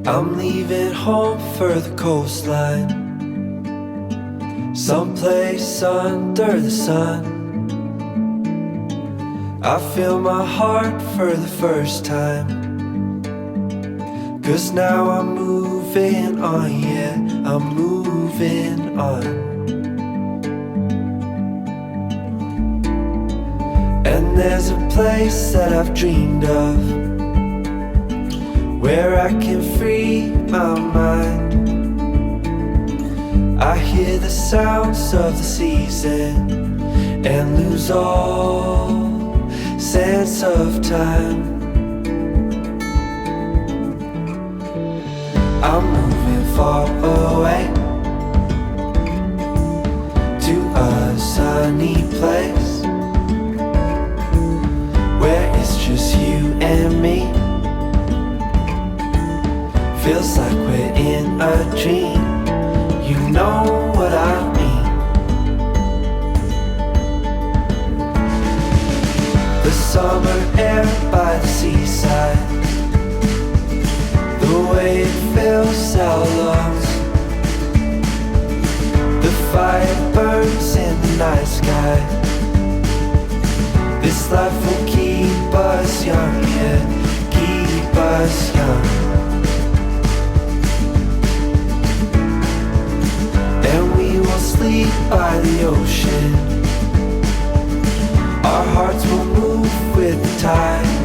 I'm leaving home for the coastline, someplace under the sun. I feel my heart for the first time, 'cause now I'm moving on, yeah, I'm moving on. And there's a place that I've dreamed of, where I can free my mind. I hear the sounds of the season and lose all sense of time. I'm moving far away to a sunny place where it's just you and me. Feels like we're in a dream, you know what I mean. The summer air by the seaside, the way it fills our lungs, the fire burns in the night sky. This life will keep us young, yeah, keep us young. And we will sleep by the ocean, our hearts will move with the tide.